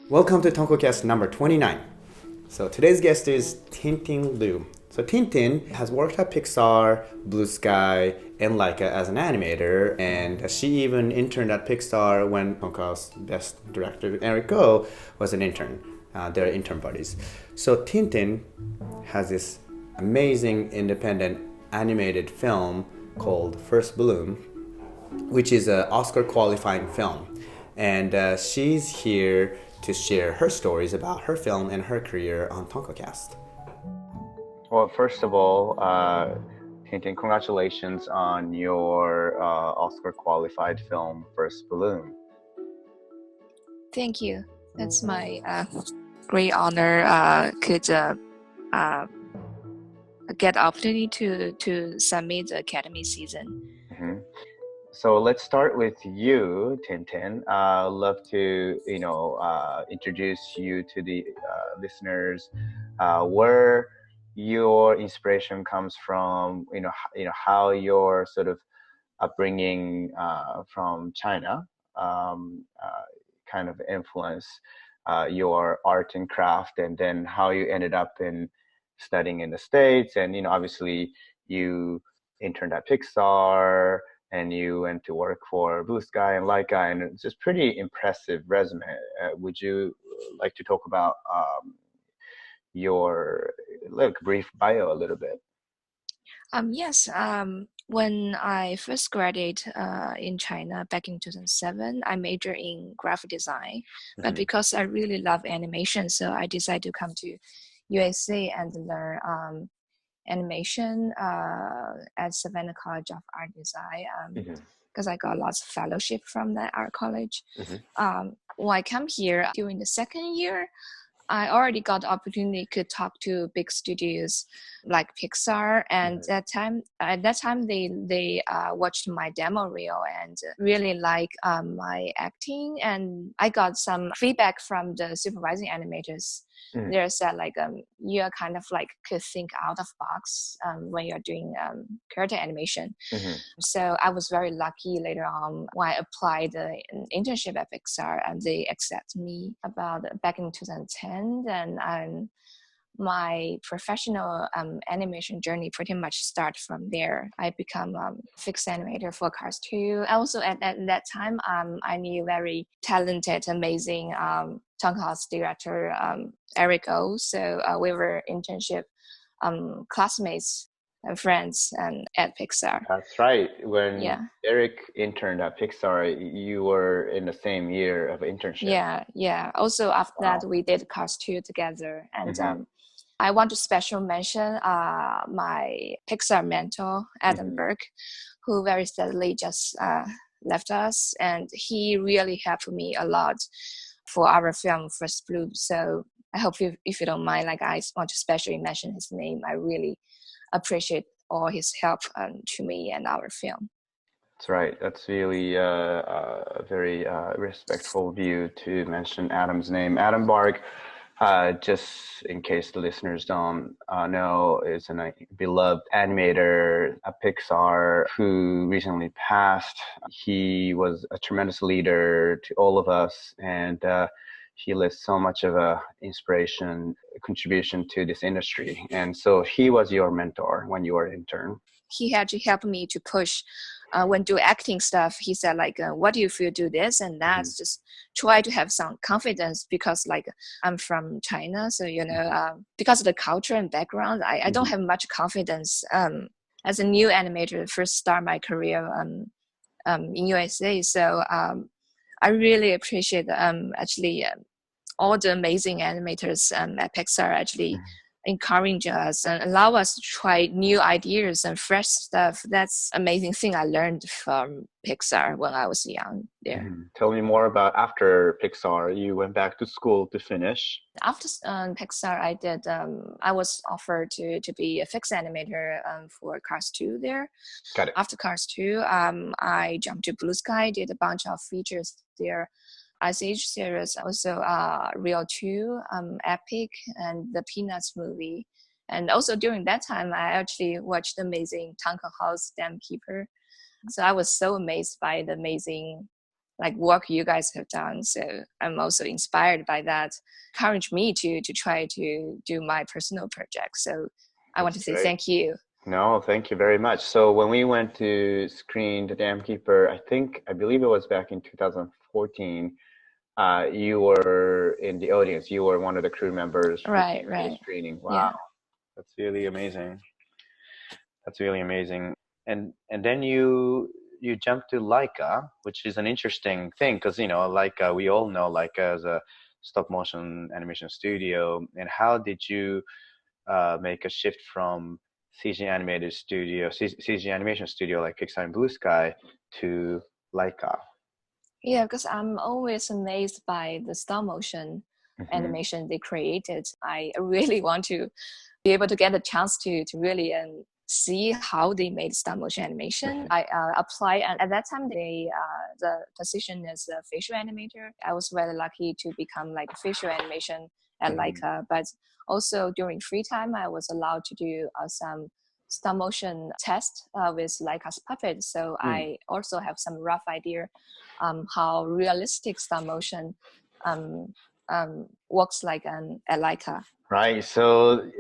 Welcome to Tonkocast number 29. So today's guest is Tingting Liu. So Ting has worked at Pixar, Blue Sky, and LAIKA as an animator, and she even interned at Pixar when Tonko House best director Eric Go was an intern. They're intern buddies. So Ting has this amazing independent animated film called First Bloom, which is an Oscar qualifying film. And she's here to share her stories about her film and her career on Tonkocast. Well, first of all, Ting Ting, congratulations on your Oscar qualified film, First Bloom. Thank you. That's my great honor. Could get the opportunity to submit the Academy season. Mm-hmm. So let's start with you, Tintin. Love to introduce you to the listeners. Where your inspiration comes from, how your sort of upbringing from China kind of influence your art and craft, and then how you ended up in studying in the States, and obviously you interned at Pixar and you went to work for Blue Sky and LAIKA, and it's just pretty impressive resume. Would you like to talk about your brief bio a little bit? Yes. When I first graduated in China back in 2007, I majored in graphic design. Mm-hmm. But because I really love animation, so I decided to come to USA and learn animation at Savannah College of Art Design because I got lots of fellowship from that art college. Mm-hmm. When I come here during the second year, I already got the opportunity to talk to big studios like Pixar, and at that time they watched my demo reel and really like my acting, and I got some feedback from the supervising animators. They said you're kind of could think out of box when you're doing character animation. So I was very lucky later on when I applied an internship at Pixar, and they accepted me back in 2010. And my professional animation journey pretty much start from there. I become fixed animator for Cars 2. Also at that time, I knew very talented, amazing Tonko House director Eric O. So we were internship classmates and friends at Pixar. That's right. When Eric interned at Pixar, you were in the same year of internship. Yeah. Also after that, we did Cars 2 together. And I want to special mention my Pixar mentor, Adam Burke, who very sadly just left us. And he really helped me a lot for our film First Bloom. So I hope if you don't mind, I want to specially mention his name. I really appreciate all his help to me and our film. That's right. That's really a very respectful view to mention Adam's name. Adam Bark, just in case the listeners don't know, is a beloved animator at Pixar who recently passed. He was a tremendous leader to all of us, and he left so much of a contribution to this industry. And so he was your mentor when you were an intern. He had to help me to push when do acting stuff. He said what do you feel, do this and that, just try to have some confidence, because I'm from China, so because of the culture and background, I don't have much confidence as a new animator, first start my career in USA. So I really appreciate all the amazing animators at Pixar actually encourage us and allow us to try new ideas and fresh stuff. That's amazing thing I learned from Pixar when I was young there. Tell me more about after Pixar. You went back to school to finish. After Pixar, I was offered to be a fixed animator for Cars 2 there. Got it. After Cars 2, I jumped to Blue Sky, did a bunch of features there. Ice Age series, also Real 2, Epic, and the Peanuts movie. And also during that time, I actually watched the amazing Tonko House Dam Keeper. So I was so amazed by the amazing like work you guys have done. So I'm also inspired by that, encouraged me to try to do my personal project. So I want to That's say great. thank you. No, thank you very much. So when we went to screen The Dam Keeper, I believe it was back in 2014, you were in the audience. You were one of the crew members for Right, the right. screening. Wow, Yeah. that's really amazing. That's really amazing. And then you jump to Leica, which is an interesting thing because Leica, we all know Leica as a stop motion animation studio. And how did you make a shift from CG animation studio like Pixar and Blue Sky to Leica? Yeah, because I'm always amazed by the stop motion Hmm. animation they created. I really want to be able to get a chance to really see how they made stop motion animation. I applied, and at that time the position is a facial animator. I was very lucky to become like facial animation at Hmm. Leica, but also during free time I was allowed to do some stop motion test with Leica's puppet. So I also have some rough idea how realistic stop motion um, works like at Leica. Right. So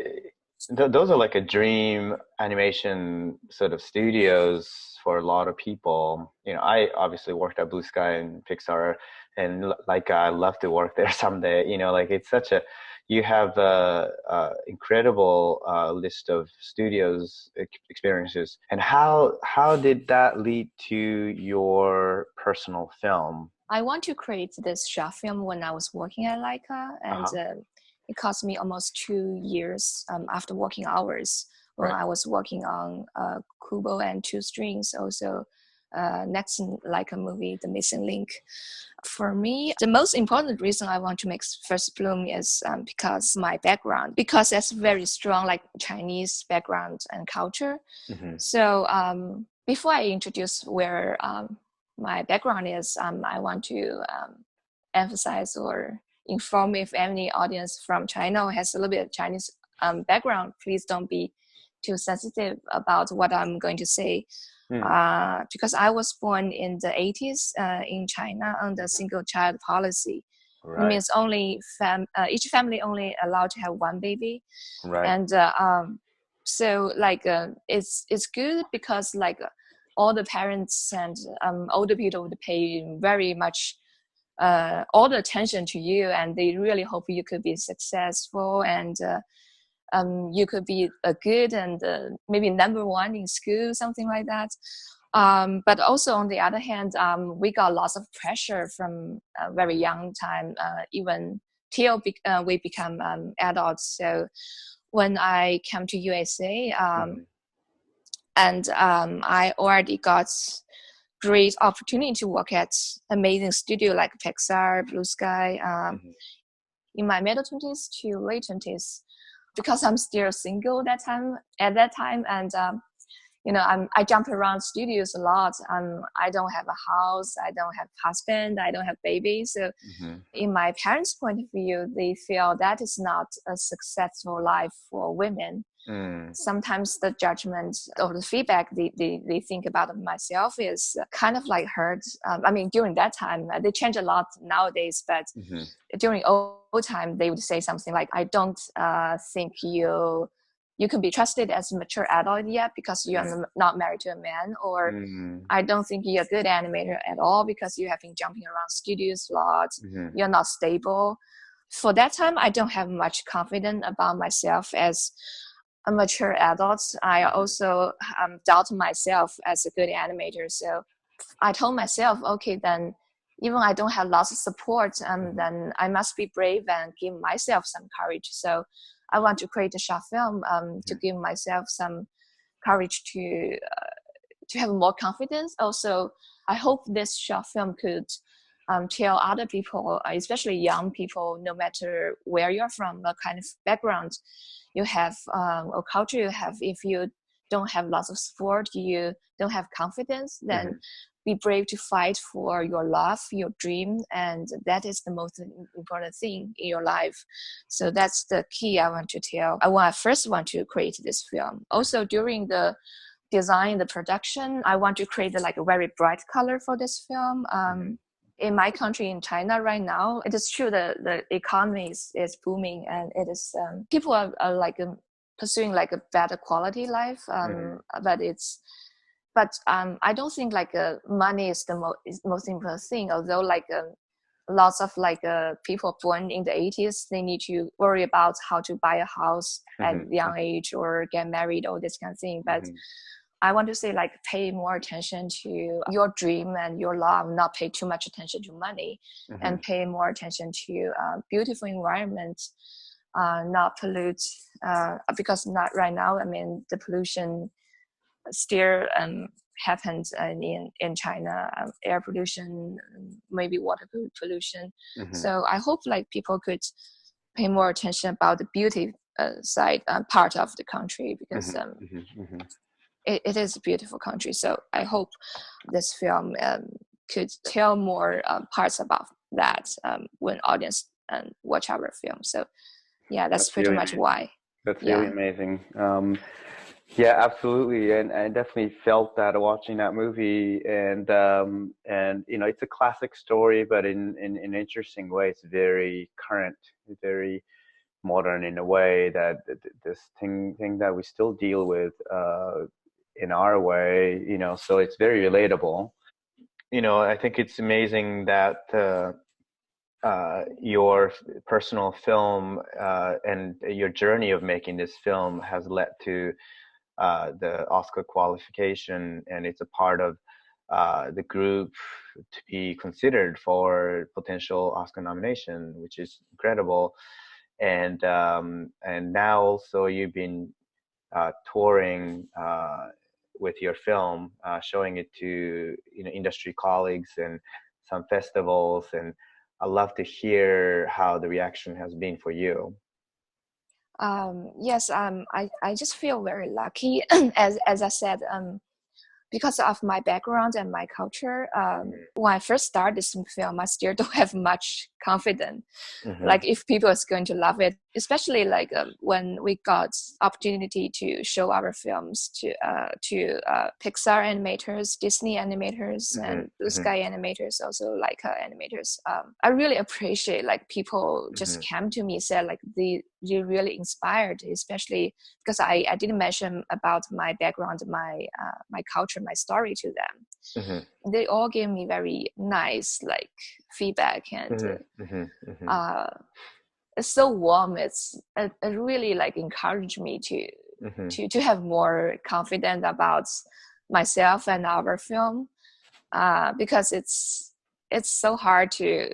those are like a dream animation sort of studios for a lot of people. I obviously worked at Blue Sky and Pixar, and like I love to work there someday. Like it's such a you have a incredible list of studios experiences. And how did that lead to your personal film? I want to create this short film when I was working at Leica, and Uh-huh. it cost me almost 2 years after working hours when Right. I was working on Kubo and Two Strings, also next Leica movie, The Missing Link. For me, the most important reason I want to make first film is because my background, because it's very strong like Chinese background and culture. Hmm. So before I introduce where my background is, I want to emphasize or inform if any audience from China has a little bit of Chinese background, please don't be too sensitive about what I'm going to say. Because I was born in the 80s in China under single child policy. It Right. means only each family only allowed to have one baby. Right. And so like it's good because like all the parents and older people would pay very much all the attention to you, and they really hope you could be successful and you could be a good and maybe number one in school, something like that. But also on the other hand, we got lots of pressure from a very young time, even till we become adults. So when I came to USA, and I already got great opportunity to work at amazing studio like Pixar, Blue Sky, in my middle 20s to late 20s, because I'm still single at that time, and I jump around studios a lot. I don't have a house, I don't have husband, I don't have babies. So in my parents' point of view, they feel that is not a successful life for women. Sometimes the judgment or the feedback they think about myself is kind of like hurt. I mean, during that time, they change a lot nowadays, but during old time, they would say something like, I don't think you can be trusted as a mature adult yet because you are not married to a man, or I don't think you're a good animator at all because you have been jumping around studios a lot. You're not stable. For that time, I don't have much confidence about myself as a mature adult. I also doubt myself as a good animator. So I told myself, okay, then even I don't have lots of support, then I must be brave and give myself some courage. So I want to create a short film to give myself some courage to have more confidence. Also, I hope this short film could tell other people, especially young people, no matter where you're from, what kind of background you have or culture you have, if you don't have lots of support, you don't have confidence, then be brave to fight for your love, your dream, and that is the most important thing in your life. So that's the key I want to tell. I first want to create this film. Also during the design, the production, I want to create like a very bright color for this film. In my country, in China right now, it is true that the economy is booming, and it is people are like pursuing like a better quality life. But I don't think like money is the most important thing. Although like lots of like people born in the 80s, they need to worry about how to buy a house at a young age or get married, all this kind of thing. But I want to say like pay more attention to your dream and your love, not pay too much attention to money, and pay more attention to beautiful environment, not pollute, because not right now, I mean, the pollution still happens in China, air pollution, maybe water pollution. So I hope like people could pay more attention about the beauty side part of the country, because it is a beautiful country. So I hope this film could tell more parts about that when audience watch our film. So yeah, that's pretty really much amazing. why. That's really amazing. Yeah, absolutely, and I definitely felt that watching that movie, and you know, it's a classic story, but in an interesting way. It's very current, very modern in a way that this thing that we still deal with in our way, you know. So it's very relatable. You know, I think it's amazing that your personal film and your journey of making this film has led to the Oscar qualification, and it's a part of the group to be considered for potential Oscar nomination, which is incredible. And now also you've been touring with your film, showing it to, you know, industry colleagues and some festivals, and I'd love to hear how the reaction has been for you. Yes, I just feel very lucky, as I said, because of my background and my culture. When I first started this film, I still don't have much confidence, like if people is going to love it, especially like when we got opportunity to show our films to Pixar animators, Disney animators, and Blue Sky animators, also LAIKA animators. I really appreciate like people just came to me, said like they really inspired, especially because I didn't mention about my background, my culture, my story to them. They all gave me very nice like feedback, and it's so warm. It really like encouraged me to have more confidence about myself and our film, because it's so hard to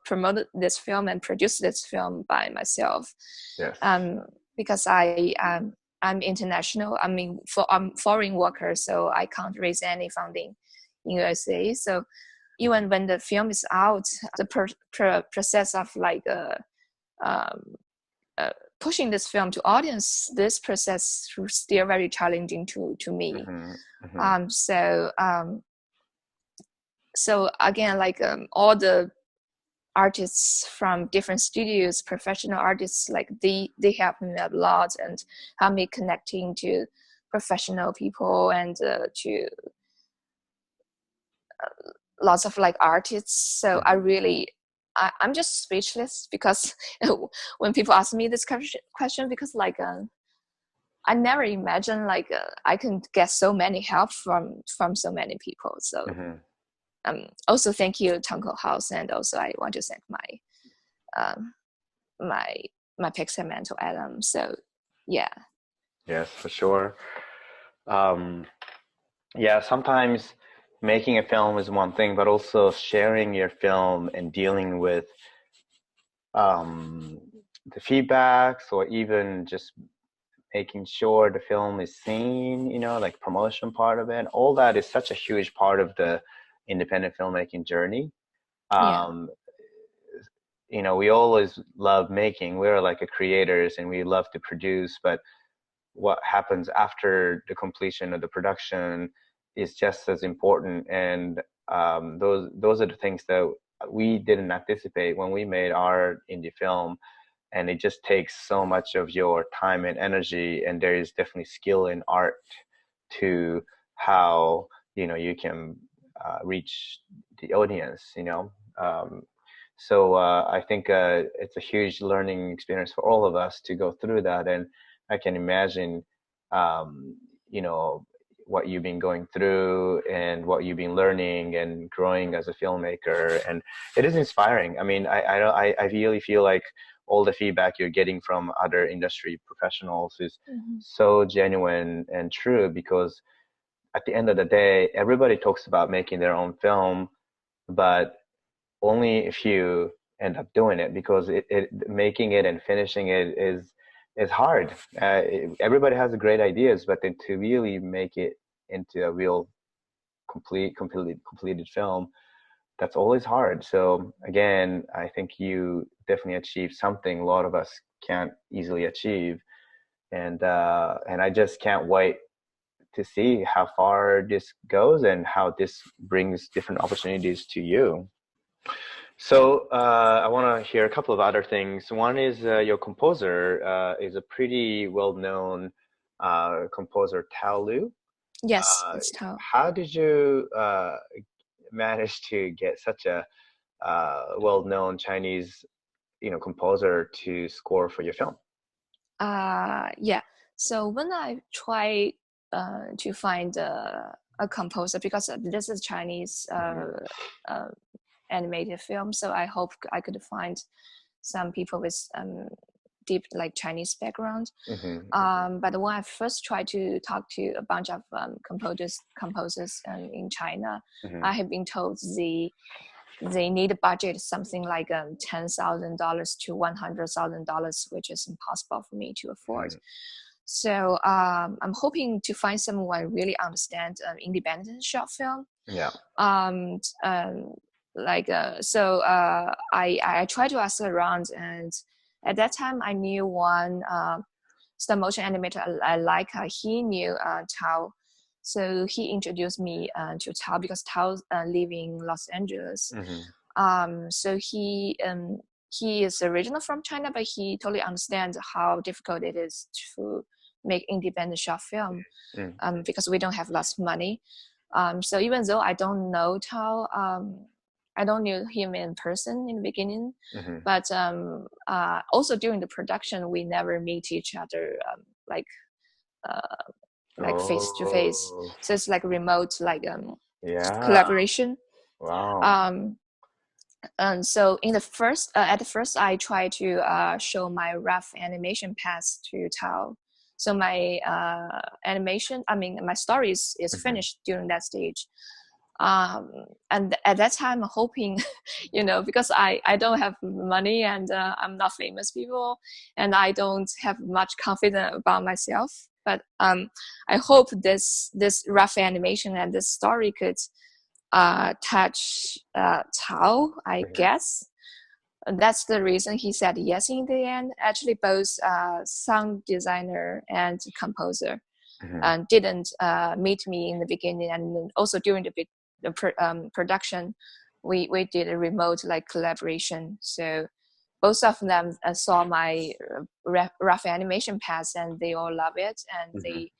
promote this film and produce this film by myself. Yes. Because I'm international. I mean, I'm foreign worker, so I can't raise any funding in USA. So even when the film is out, the process of like pushing this film to audience, this process is still very challenging to me. So again, like all the artists from different studios, professional artists, like they help me a lot and help me connecting to professional people and to lots of like artists. So I'm just speechless, because when people ask me this question, because like I never imagined like I can get so many help from so many people. So also thank you, Tonko House, and also I want to thank my Pixar mentor Adam. So yeah. Yes, for sure. Yeah, sometimes making a film is one thing, but also sharing your film and dealing with the feedbacks, or even just making sure the film is seen, you know, like promotion part of it. All that is such a huge part of the independent filmmaking journey. You know, we always love making. We're like a creators and we love to produce, but what happens after the completion of the production is just as important. And those are the things that we didn't anticipate when we made our indie film. And it just takes so much of your time and energy, and there is definitely skill in art to how you can reach the audience. So I think it's a huge learning experience for all of us to go through that. And I can imagine you know what you've been going through and what you've been learning and growing as a filmmaker. And it is inspiring. I mean, I really feel like all the feedback you're getting from other industry professionals is so genuine and true, because at the end of the day, everybody talks about making their own film, but only a few end up doing it, because making it and finishing it is hard. Everybody has great ideas, but then to really make it into a real completed film, that's always hard. So again, I think you definitely achieved something a lot of us can't easily achieve. And I just can't wait to see how far this goes and how this brings different opportunities to you. So I want to hear a couple of other things. One is your composer is a pretty well-known composer, Tao Liu. Yes, it's Tao. How did you manage to get such a well-known Chinese, composer to score for your film? Yeah. So when I try to find a composer, because this is Chinese animated film, so I hope I could find some people with deep Chinese background. But when I first tried to talk to a bunch of composers in China, I have been told they need a budget something like $10,000 to $100,000, which is impossible for me to afford. So I'm hoping to find someone really understands independent short film. Yeah. I tried to ask around, and at that time I knew one stop motion animator, LAIKA. He knew Tao, so he introduced me to Tao, because Tao live in Los Angeles. So he is original from China, but he totally understands how difficult it is to make independent short film, because we don't have lots of money. So even though I don't know Tao, I don't know him in person in the beginning, but also during the production, we never meet each other face to face. So it's like remote, collaboration. Wow. And so in the first, at first, I tried to show my rough animation path to Tao. So my my story is finished during that stage. And at that time, I'm hoping, because I don't have money, and I'm not famous people, and I don't have much confidence about myself. But I hope this rough animation and this story could touch Tao, I guess. And that's the reason he said yes in the end. Actually, both sound designer and composer didn't meet me in the beginning, and also during the production, we did a remote collaboration. So both of them saw my rough animation path, and they all love it, and they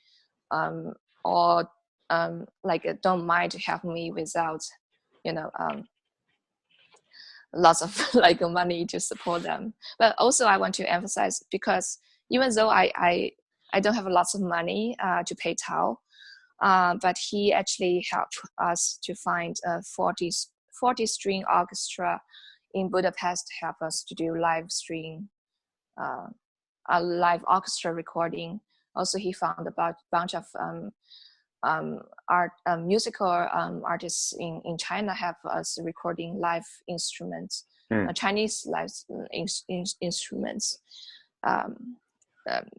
all don't mind to help me without lots of money to support them. But also I want to emphasize, because even though I don't have lots of money to pay Tao, but he actually helped us to find a 40 string orchestra in Budapest to help us to do live stream, a live orchestra recording. Also, he found a bunch of musical artists in China have us recording live instruments, Chinese live instruments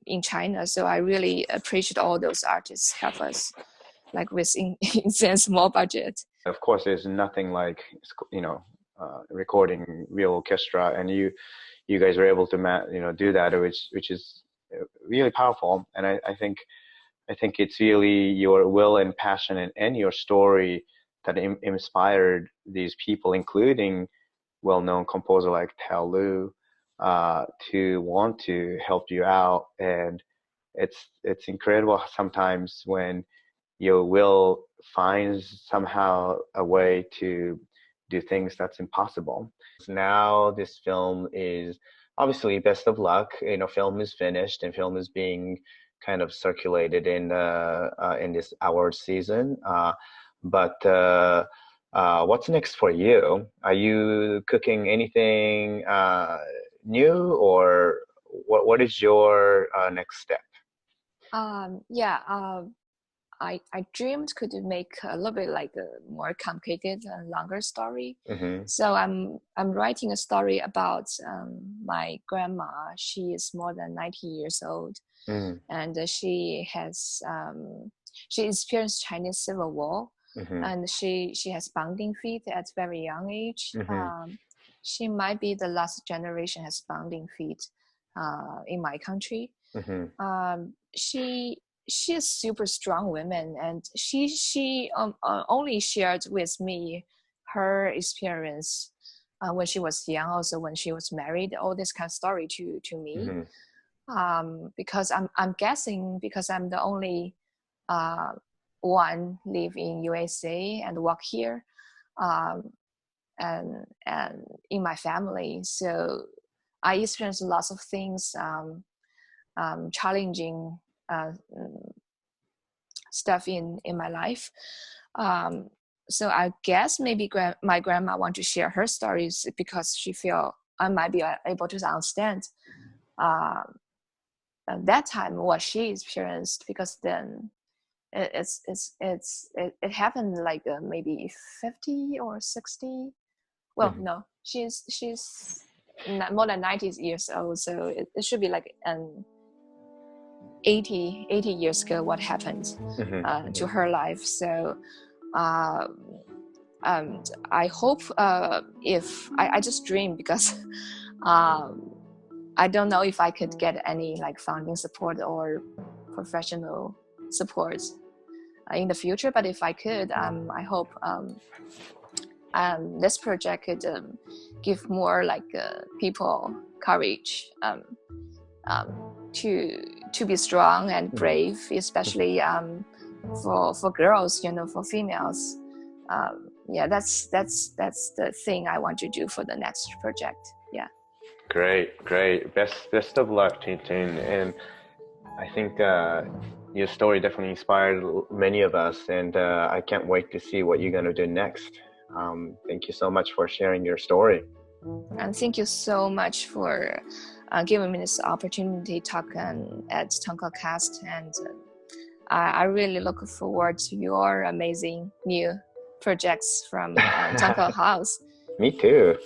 in China. So I really appreciate all those artists help us with in small budget. Of course, there's nothing like recording real orchestra, and you guys were able to do that, which is really powerful. And I think I think it's really your will and passion and your story that inspired these people, including well-known composer like Liu, to want to help you out. And it's incredible sometimes when your will finds somehow a way to do things that's impossible. Now this film is obviously best of luck. You know, film is finished and film is being kind of circulated in this award season. But what's next for you? Are you cooking anything new, or what is your next step? Yeah, I dreamed could make a little bit like a more complicated and longer story. Mm-hmm. So I'm writing a story about my grandma. She is more than 90 years old, and she experienced Chinese Civil War, and she has bounding feet at very young age. She might be the last generation has bounding feet in my country. She is super strong woman, and she only shared with me her experience when she was young, also when she was married, all this kind of story to me. Because I'm guessing, because I'm the only one live in USA and work here, and in my family, so I experienced lots of things, challenging stuff in my life. So I guess maybe my grandma want to share her stories because she feel I might be able to understand at that time what she experienced, because then it happened like maybe 50 or 60. Well, no, she's more than 90 years old, so it should be like 80 years ago what happened to her life. So I hope if I just dream, because I don't know if I could get any like funding support or professional support in the future, but if I could, I hope this project could give more like people courage to be strong and brave, especially for girls, for females. Yeah, that's the thing I want to do for the next project. Yeah. Great. Best of luck, Ting Ting. And I think your story definitely inspired many of us, and I can't wait to see what you're going to do next. Thank you so much for sharing your story. And thank you so much for giving me this opportunity to talk at Tonkocast. And I really look forward to your amazing new projects from Tonko House. Me too.